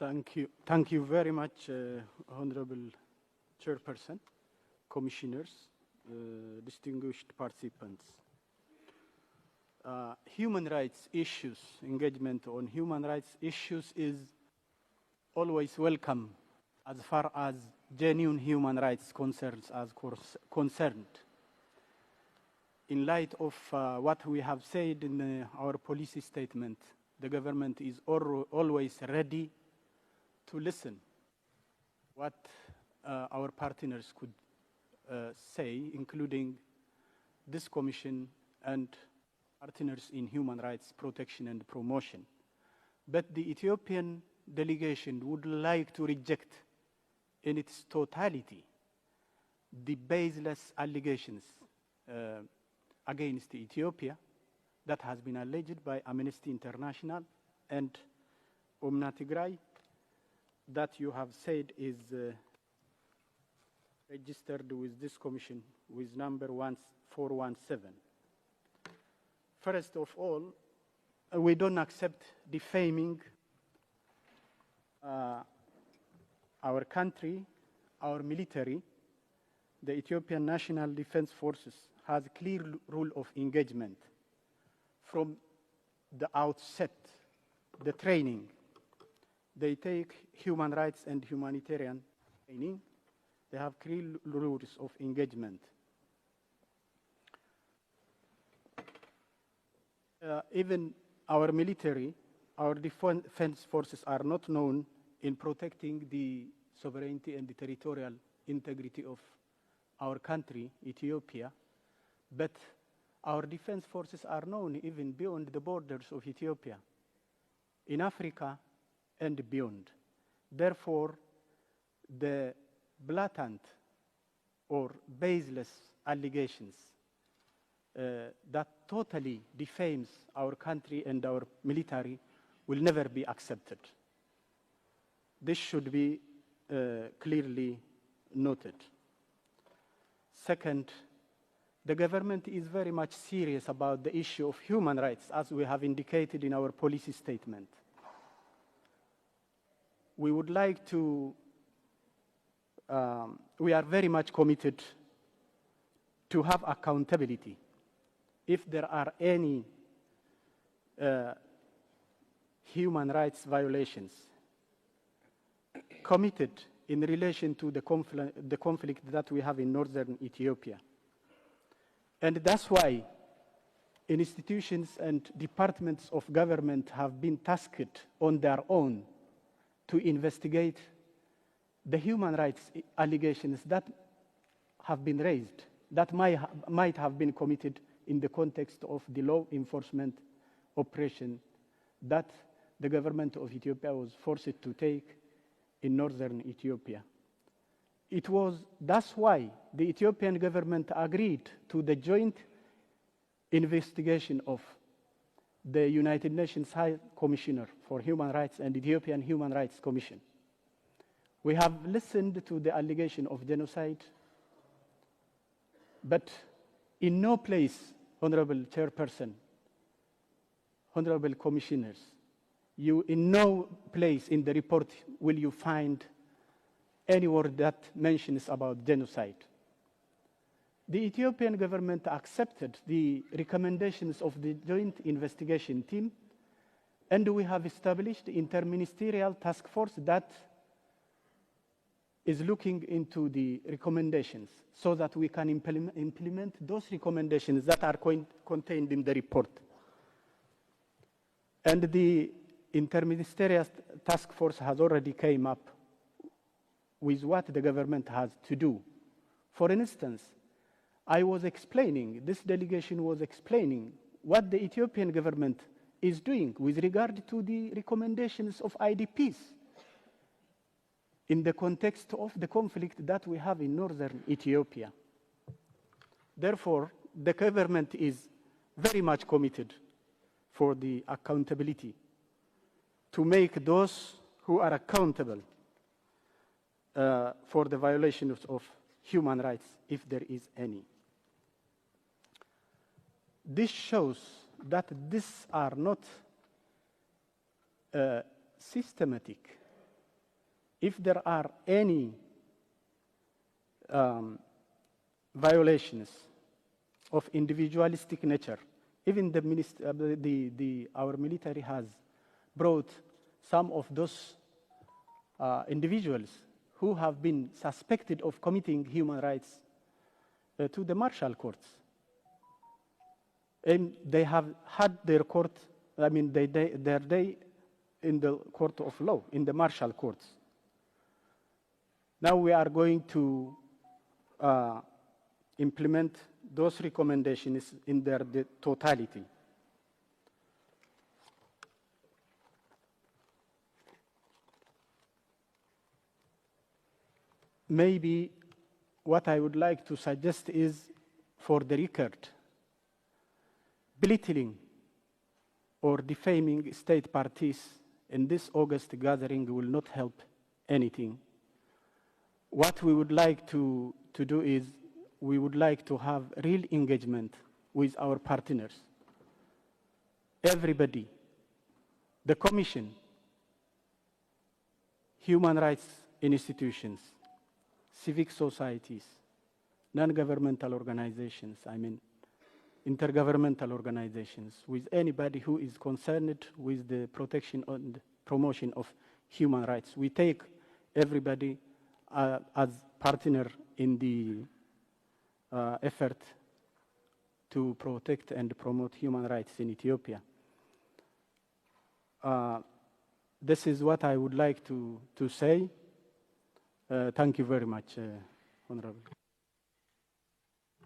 Thank you. Thank you very much, Honorable Chairperson, Commissioners, distinguished participants. Human rights issues, engagement on human rights issues is always welcome as far as genuine human rights concerns are concerned. In light of what we have said in our policy statement, the government is always ready to listen what our partners could say, including this commission and partners in human rights protection and promotion. But the Ethiopian delegation would like to reject in its totality the baseless allegations against Ethiopia that has been alleged by Amnesty International and Omna Tigray that you have said is registered with this commission with number 1417. First of all, we don't accept defaming our country, our military. The Ethiopian National Defense Forces has a clear rule of engagement from the outset, the training. They take human rights and humanitarian training. They have clear rules of engagement. Even our military, our defense forces are not known in protecting the sovereignty and the territorial integrity of our country, Ethiopia, but our defense forces are known even beyond the borders of Ethiopia, in Africa and beyond. Therefore, the blatant or baseless allegations that totally defames our country and our military will never be accepted. This should be clearly noted. Second, the government is very much serious about the issue of human rights, as we have indicated in our policy statement. We would like to, we are very much committed to have accountability. If there are any human rights violations committed in relation to the conflict that we have in northern Ethiopia. And that's why institutions and departments of government have been tasked on their own to investigate the human rights allegations that have been raised, that might have been committed in the context of the law enforcement operation that the government of Ethiopia was forced to take in northern Ethiopia. That's why the Ethiopian government agreed to the joint investigation of the United Nations High Commissioner for Human Rights and Ethiopian Human Rights Commission. We have listened to the allegation of genocide, but in no place, Honorable Chairperson, Honorable Commissioners, in no place in the report will you find any word that mentions about genocide. The Ethiopian government accepted the recommendations of the joint investigation team, and we have established an interministerial task force that is looking into the recommendations so that we can implement those recommendations that are contained in the report. And the interministerial task force has already came up with what the government has to do. For instance, I was explaining, this delegation was explaining what the Ethiopian government is doing with regard to the recommendations of IDPs in the context of the conflict that we have in northern Ethiopia. Therefore, the government is very much committed for the accountability to make those who are accountable for the violations of human rights, if there is any. This shows that these are not systematic if there are any violations of individualistic nature, even our military has brought some of those individuals who have been suspected of committing human rights to the martial courts. And they have had their court, their day in the court of law, in the martial courts. Now we are going to implement those recommendations in their totality. Maybe what I would like to suggest is, for the record, belittling or defaming state parties in this August gathering will not help anything. What we would like to do is, we would like to have real engagement with our partners. Everybody, the Commission, human rights institutions, civic societies, non-governmental organizations, intergovernmental organizations, with anybody who is concerned with the protection and promotion of human rights. We take everybody as partner in the effort to protect and promote human rights in Ethiopia. This is what I would like to say. Thank you very much, Honorable.